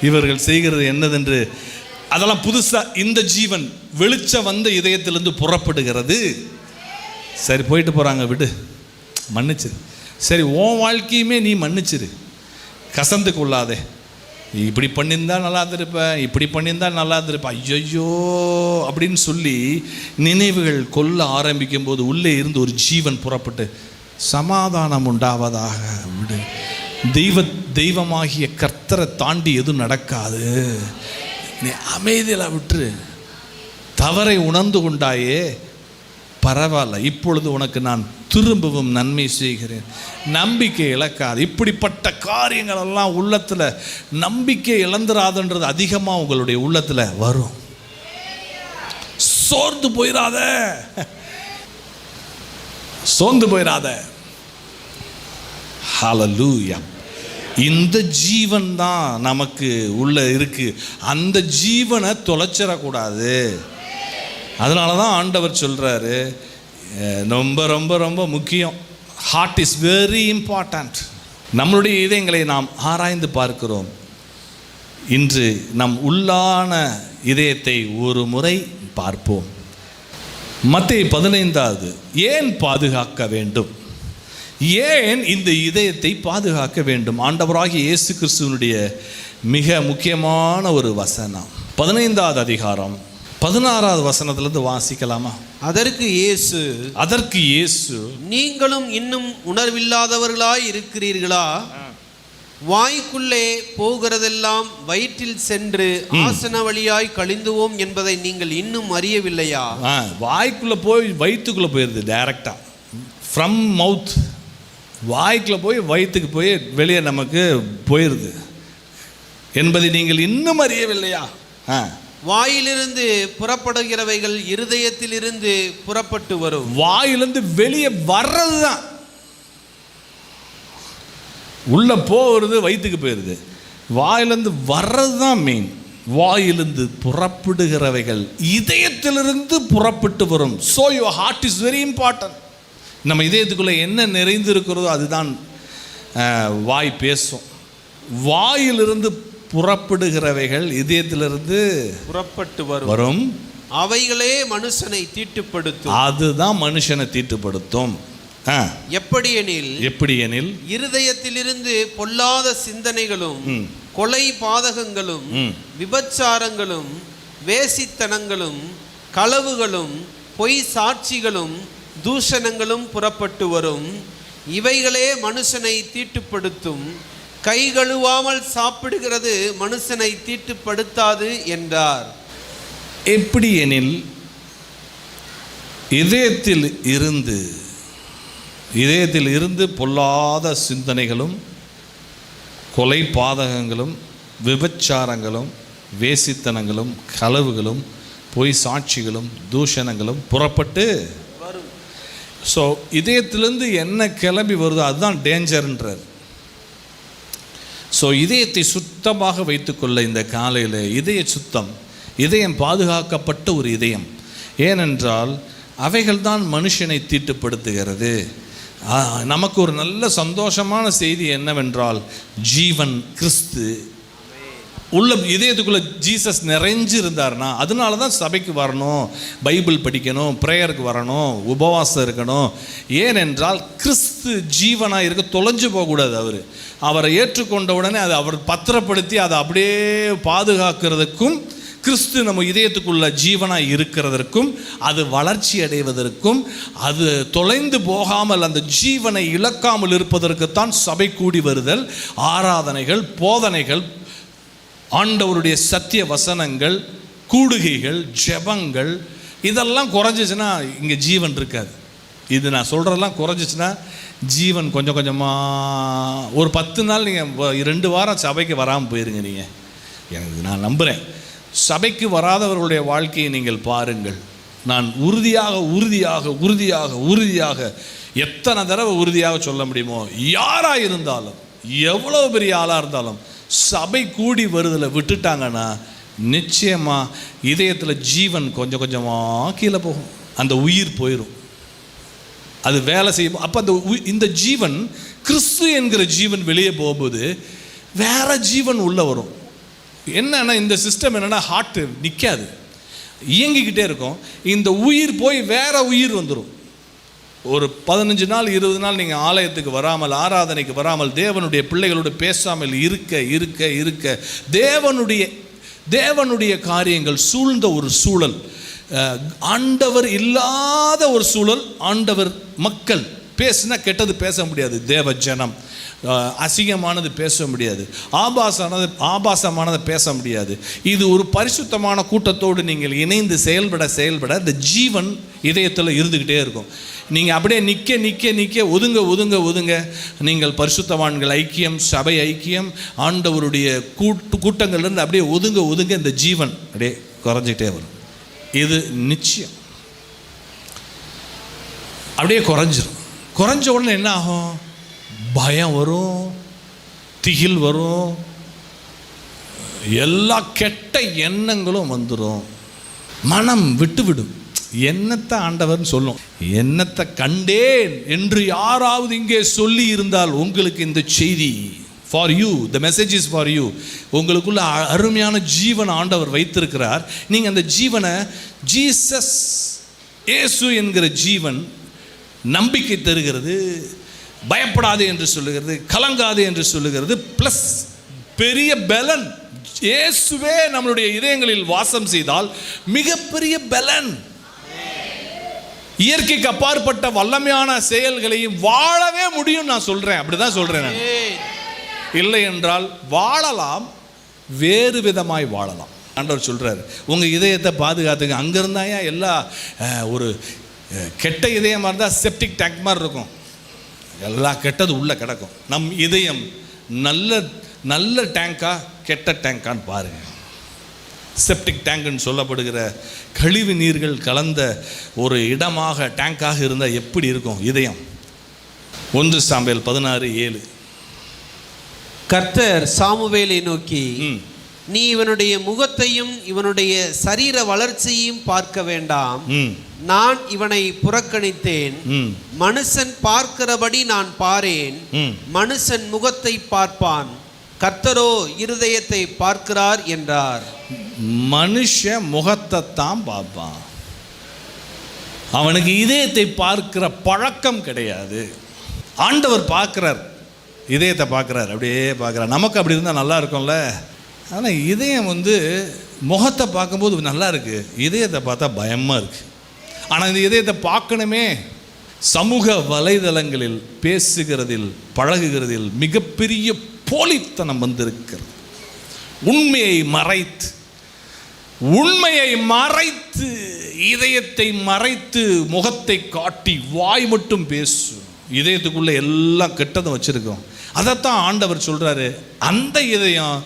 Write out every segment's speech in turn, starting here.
இவர்கள் செய்கிறது என்னதென்று. அதெல்லாம் புதுசாக இந்த ஜீவன் வெளிச்சம் வந்த இதயத்திலிருந்து புறப்படுகிறது. சரி போயிட்டு போகிறாங்க, விடு, மன்னிச்சிரு. சரி உன் வாழ்க்கையுமே நீ மன்னிச்சிரு, கசந்து கொள்ளாதே. இப்படி பண்ணியிருந்தா நல்லா இருந்திருப்பேன், இப்படி பண்ணியிருந்தா நல்லா இருந்திருப்பேன், ஐயோ அப்படின்னு சொல்லி நினைவுகள் கொல்ல ஆரம்பிக்கும் போது உள்ளே இருந்து ஒரு ஜீவன் புறப்பட்டு சமாதானம் உண்டாவதாக விடு. தெய்வமாகிய கர்த்தரை தாண்டி எதுவும் நடக்காது, நீ அமைதியில் விட்டுரு. தவறை உணர்ந்து கொண்டாயே, பரவாயில்ல, இப்பொழுது உனக்கு நான் திரும்பவும் நன்மை செய்கிறேன். நம்பிக்கை இழக்காது. இப்படிப்பட்ட காரியங்கள் எல்லாம் உள்ளத்தில் நம்பிக்கை இழந்துராதுன்றது அதிகமாக உங்களுடைய உள்ளத்தில் வரும். சோர்ந்து போயிடாத, சோர்ந்து போயிடாத. ஹல்லேலூயா. இந்த ஜீவன் தான் நமக்கு உள்ள இருக்கு. அந்த ஜீவனை தொலைச்சிடக்கூடாது. அதனால தான் ஆண்டவர் சொல்றாரு, ரொம்ப ரொம்ப ரொம்ப முக்கியம். Heart is very important. நம்மளுடைய இதயங்களை நாம் ஆராய்ந்து பார்க்கிறோம். இன்று நம் உள்ளான இதயத்தை ஒரு முறை பார்ப்போம். மத்தேயு 15 ஏன் பாதுகாக்க வேண்டும்? ஏன் இந்த இதயத்தை பாதுகாக்க வேண்டும்? ஆண்டவராகிய இயேசு கிறிஸ்துவனுடைய மிக முக்கியமான ஒரு வசனம் 15வது அதிகாரம் 16வது வசனத்திலிருந்து வாசிக்கலாமா? அதற்கு இயேசு நீங்களும் இன்னும் உணர்வில்லாதவர்களாய் இருக்கிறீர்களா? வாய்க்குள்ளே போகிறதெல்லாம் வயிற்றில் சென்று ஆசன வழியாய் கழிந்துவோம் என்பதை நீங்கள் இன்னும் அறியவில்லையா? வாய்க்குள்ள போய் வயிற்றுக்குள்ள போயிருது, டைரக்டா ஃப்ரம் மவுத். வாய்க்குள்ள போய் வயிற்றுக்கு போய் வெளியே நமக்கு போயிருது என்பதை நீங்கள் இன்னும் அறியவில்லையா? வாயிலிருந்து புறப்படுகிறவைகள் இருதயத்திலிருந்து புறப்பட்டு வரும். வாயிலிருந்து வெளியே வர்றதுதான், உள்ள போகிறது வயிற்றுக்கு போயிருது, வாயிலிருந்து வர்றது தான் மெயின். வாயிலிருந்து புறப்படுகிறவைகள் இதயத்திலிருந்து புறப்பட்டு வரும். So your heart is very important. நம்ம இதயத்துக்குள்ளே என்ன நிறைந்து இருக்கிறதோ அதுதான் வாய் பேசும். வாயிலிருந்து புறப்படுகிறவைகள் இதயத்திலிருந்து புறப்பட்டு வரும். அவைகளே மனுஷனை தீட்டுப்படுத்தும். அதுதான் மனுஷனை தீட்டுப்படுத்தும். எப்படி எனில் இருதயத்திலிருந்து பொல்லாத சிந்தனைகளும் கொலை பாதகங்களும் விபச்சாரங்களும் வேசித்தனங்களும் களவுகளும் பொய் சாட்சிகளும் தூஷணங்களும் புறப்பட்டு வரும். இவைகளே மனுஷனை தீட்டுப்படுத்தும். கை கழுவாமல் சாப்பிடுகிறது மனுஷனை தீட்டுப்படுத்தாது என்றார். எப்படி எனில் இதயத்தில் இருந்து பொல்லாத சிந்தனைகளும் கொலை பாதகங்களும் விபச்சாரங்களும் வேசித்தனங்களும் களவுகளும் பொய் சாட்சிகளும் தூஷணங்களும் புறப்பட்டு வரும். ஸோ இதயத்திலிருந்து என்ன கிளம்பி வருதோ அதுதான் டேஞ்சர்ன்றார். ஸோ இதயத்தை சுத்தமாக வைத்துக்கொள்ள இந்த காலையில் இதய சுத்தம், இதயம் பாதுகாக்கப்பட்ட ஒரு இதயம். ஏனென்றால் அவைகள் தான் மனுஷனை தீட்டுப்படுத்துகிறது. நமக்கு ஒரு நல்ல சந்தோஷமான செய்தி என்னவென்றால் ஜீவன் கிறிஸ்து உள்ள இதயத்துக்குள்ளே ஜீசஸ் நிறைஞ்சு இருந்தார்னா, அதனால தான் சபைக்கு வரணும், பைபிள் படிக்கணும், ப்ரேயருக்கு வரணும், உபவாசம் இருக்கணும். ஏனென்றால் கிறிஸ்து ஜீவனாக இருக்க தொலைஞ்சு போகக்கூடாது. அவரை ஏற்றுக்கொண்ட உடனே அதை அவர் பத்திரப்படுத்தி அதை அப்படியே பாதுகாக்கிறதுக்கும், கிறிஸ்து நம்ம இதயத்துக்குள்ள ஜீவனாக இருக்கிறதற்கும், அது வளர்ச்சி அடைவதற்கும், அது தொலைந்து போகாமல் அந்த ஜீவனை இழக்காமல் இருப்பதற்குத்தான் சபை கூடி வருதல், ஆராதனைகள், போதனைகள், ஆண்டவருடைய சத்திய வசனங்கள், கூடுகைகள், ஜெபங்கள். இதெல்லாம் குறைஞ்சிச்சுன்னா இங்கே ஜீவன் இருக்காது. இது நான் சொல்கிறதெல்லாம் குறைஞ்சிச்சுன்னா ஜீவன் கொஞ்சம் கொஞ்சமாக ஒரு 10 நாள் நீங்கள் 2 வாரம் சபைக்கு வராமல் போயிருங்க. நீங்கள் எனக்கு நான் நம்புகிறேன், சபைக்கு வராதவர்களுடைய வாழ்க்கையை நீங்கள் பாருங்கள். நான் உறுதியாக எத்தனை தடவை உறுதியாக சொல்ல முடியுமோ, யாராக இருந்தாலும், எவ்வளோ பெரிய ஆளாக இருந்தாலும், சபை கூடி வருதலை விட்டுட்டாங்கன்னா நிச்சயமாக இதயத்தில் ஜீவன் கொஞ்சம் கொஞ்சமாக கீழே போகும். அந்த உயிர் போயிடும், அது வேலை செய்யும். அப்போ இந்த ஜீவன், கிறிஸ்து என்கிற ஜீவன் வெளியே போகும்போது வேற ஜீவன் உள்ளே வரும். என்னன்னா இந்த சிஸ்டம் என்னன்னா ஹார்ட் நிற்காது, இயங்கிக்கிட்டே இருக்கும். இந்த உயிர் போய் வேற உயிர் வந்துடும். ஒரு 15 நாள் 20 நாள் நீங்கள் ஆலயத்துக்கு வராமல், ஆராதனைக்கு வராமல், தேவனுடைய பிள்ளைகளோடு பேசாமல் இருக்க இருக்க இருக்க தேவனுடைய காரியங்கள் சூழ்ந்த ஒரு சூழல், ஆண்டவர் இல்லாத ஒரு சூழல். ஆண்டவர் மக்கள் பேசுனா கெட்டது பேச முடியாது, தேவ ஜனம் அசிங்கமானது பேச முடியாது, ஆபாசமானதை பேச முடியாது. இது ஒரு பரிசுத்தமான கூட்டத்தோடு நீங்கள் இணைந்து செயல்பட இந்த ஜீவன் இதயத்தில் இருந்துக்கிட்டே இருக்கும். நீங்கள் அப்படியே நிற்க ஒதுங்க நீங்கள் பரிசுத்தவான்கள் ஐக்கியம், சபை ஐக்கியம், ஆண்டவருடைய கூட்டங்கள்லேருந்து அப்படியே ஒதுங்க இந்த ஜீவன் அப்படியே குறைஞ்சிட்டே வரும். இது நிச்சயம். அப்படியே குறைஞ்ச உடனே என்ன ஆகும்? பயம் வரும், திகில் வரும், எல்லா கெட்ட எண்ணங்களும் வந்துடும், மனம் விட்டுவிடும். என்னத்தை ஆண்டவர்னு சொல்லும், என்னத்தை கண்டேன் என்று யாராவது இங்கே சொல்லி இருந்தால் உங்களுக்கு இந்த செய்தி for you, the message is for you. உங்களுக்குள்ள அருமையான ஜீவன் ஆண்டவர் வைத்திருக்கிறார். நீங்கள் அந்த ஜீவனை, ஜீசஸ் இயேசு என்கிற ஜீவன் நம்பிக்கை தருகிறது, பயப்படாது என்று சொல்லுகிறது, கலங்காது என்று சொல்லுகிறது, ப்ளஸ் பெரிய பலன். இயேசுவே நம்மளுடைய இதயங்களில் வாசம் செய்தால் மிகப்பெரிய பலன். இயற்கைக்கு அப்பாற்பட்ட வல்லமையான செயல்களையும் வாழவே முடியும். நான் சொல்றேன், அப்படிதான் சொல்றேன். நான் இல்லை என்றால் வாழலாம், வேறு விதமாய் வாழலாம். ஆண்டவர் சொல்றாரு, உங்க இதயத்தை பாதுகாத்துங்க. அங்கிருந்தாயா எல்லா ஒரு கெட்ட இதயமாக இருந்தால் செப்டிக் டேங்க் மாதிரி இருக்கும், எல்லா கெட்டது உள்ளே கிடக்கும். நம் இதயம் நல்ல டேங்கா கெட்ட டேங்கான்னு பாருங்க. செப்டிக் டேங்குன்னு சொல்லப்படுகிற கழிவு நீர்கள் கலந்த ஒரு இடமாக, டேங்காக இருந்தால் எப்படி இருக்கும் இதயம்? 1 சாமுவேல் 16:7. கர்த்தர் சாமுவேலை நோக்கி, நீ இவனுடைய முகத்தையும் இவனுடைய சரீர வளர்ச்சியையும் பார்க்க வேண்டாம், நான் இவனை புறக்கணித்தேன். மனுஷன் பார்க்கிறபடி நான் பாரேன், மனுஷன் முகத்தை பார்ப்பான், கர்த்தரோ இருதயத்தை பார்க்கிறார் என்றார். மனுஷ முகத்தை தான் பார்ப்பான், அவனுக்கு இதயத்தை பார்க்கிற பழக்கம் கிடையாது. ஆண்டவர் பார்க்கிறார், இதயத்தை பார்க்கிறார், அப்படியே பார்க்கிறார். நமக்கு அப்படி இருந்தால் நல்லா இருக்கும்ல. ஆனால் இதயம் முகத்தை பார்க்கும்போது நல்லா இருக்கு, இதயத்தை பார்த்தா பயமாக இருக்கு. ஆனால் இந்த இதயத்தை பார்க்கணுமே. சமூக வலைதளங்களில் பேசுகிறதில், பழகுகிறதில் மிகப்பெரிய போலித்தனம் வந்திருக்கிறது. உண்மையை மறைத்து இதயத்தை மறைத்து முகத்தை காட்டி வாய் மட்டும் பேசும். இதயத்துக்குள்ள எல்லாம் கெட்டதும் வச்சிருக்கோம். அதைத்தான் ஆண்டவர் சொல்றாரு, அந்த இதயம்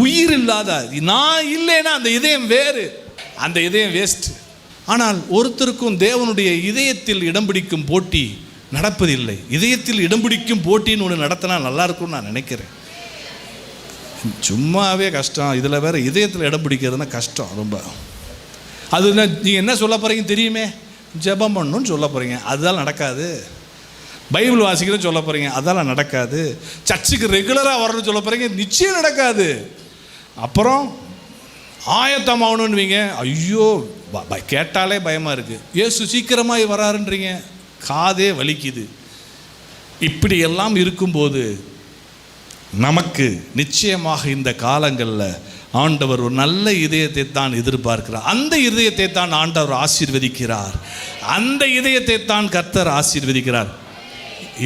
உயிர் இல்லாத, நான் இல்லைன்னா அந்த இதயம் வேறு, அந்த இதயம் வேஸ்ட். ஆனால் ஒருத்தருக்கும் தேவனுடைய இதயத்தில் இடம் பிடிக்கும் போட்டி நடப்பதில்லை. இதயத்தில் இடம் பிடிக்கும் போட்டின்னு ஒன்று நடத்தினா நல்லா இருக்கும்னு நான் நினைக்கிறேன். சும்மாவே கஷ்டம், இதில் வேற இதயத்தில் இடம் பிடிக்கிறதுனா கஷ்டம் ரொம்ப. அது நீங்கள் என்ன சொல்ல போகிறீங்க தெரியுமே, ஜெபம் பண்ணணும்னு சொல்ல போகிறீங்க, அதுதான் நடக்காது. பைபிள் வாசிக்கிறேன்னு சொல்ல போகிறீங்க, அதெல்லாம் நடக்காது. சர்ச்சுக்கு ரெகுலராக வரணும்னு சொல்ல போகிறீங்க, நிச்சயம் நடக்காது. அப்புறம் ஆயத்தமாகணுன்னு வைங்க, ஐயோ கேட்டாலே பயமாக இருக்குது. இயேசு சீக்கிரமாக வராருன்றீங்க, காதே வலிக்குது. இப்படியெல்லாம் இருக்கும்போது நமக்கு நிச்சயமாக இந்த காலங்களில் ஆண்டவர் ஒரு நல்ல இதயத்தை தான் எதிர்பார்க்கிறார். அந்த இதயத்தை தான் ஆண்டவர் ஆசீர்வதிக்கிறார். அந்த இதயத்தை தான் கர்த்தர் ஆசீர்வதிக்கிறார்.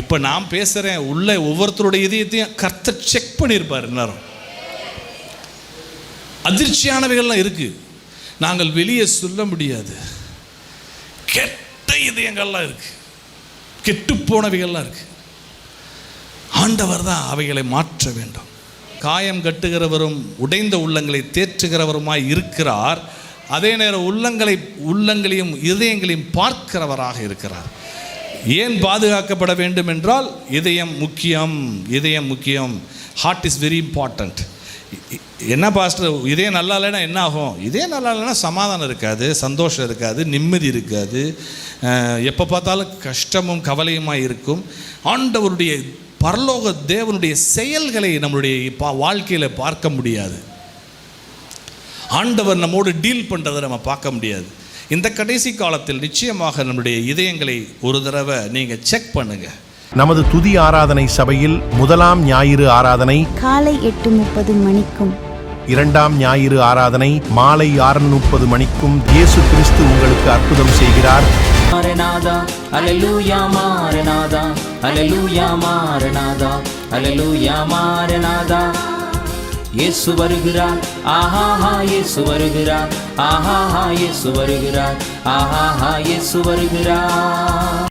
இப்போ நான் பேசுகிறேன், உள்ள ஒவ்வொருத்தருடைய இதயத்தையும் கர்த்தர் செக் பண்ணியிருப்பார். எல்லாரும் அதிர்ச்சியானவைகள்லாம் இருக்குது, நாங்கள் வெளியே சொல்ல முடியாது. கெட்ட இதயங்கள்லாம் இருக்கு, கெட்டு போனவைகள்லாம் இருக்கு. ஆண்டவர் தான் அவைகளை மாற்ற வேண்டும். காயம் கட்டுகிறவரும் உடைந்த உள்ளங்களை தேற்றுகிறவருமாய் இருக்கிறார். அதே நேரம் உள்ளங்களையும் இதயங்களையும் பார்க்கிறவராக இருக்கிறார். ஏன் பாதுகாக்கப்பட வேண்டும் என்றால் இதயம் முக்கியம். Heart is very important. என்ன பாஸ்டர், இதயம் நல்லா இல்லைன்னா என்ன ஆகும்? இதயம் நல்லா இல்லைன்னா சமாதானம் இருக்காது, சந்தோஷம் இருக்காது, நிம்மதி இருக்காது, எப்போ பார்த்தாலும் கஷ்டமும் கவலையுமாக இருக்கும். ஆண்டவருடைய பரலோக தேவனுடைய செயல்களை நம்மளுடைய வாழ்க்கையில் பார்க்க முடியாது. ஆண்டவர் நம்மோடு டீல் பண்ணுறதை நம்ம பார்க்க முடியாது. இந்த கடைசி காலத்தில் நிச்சயமாக நம்முடைய இதயங்களை ஒரு தடவை நீங்கள் செக் பண்ணுங்க. நமது துதி ஆராதனை சபையில் முதலாம் ஞாயிறு ஆராதனை காலை 8:30 மணிக்கும், இரண்டாம் ஞாயிறு ஆராதனை மாலை 6:30 மணிக்கும் இயேசு கிறிஸ்து உங்களுக்கு அற்புதம் செய்கிறார். மாரநாதா அல்லேலூயா மாரநாதா அல்லேலூயா மாரநாதா அல்லேலூயா மாரநாதா. இயேசு வருகிறார், ஆஹா இயேசு வருகிறார், ஆஹா இயேசு வருகிறார், ஆஹா இயேசு வருகிறார்.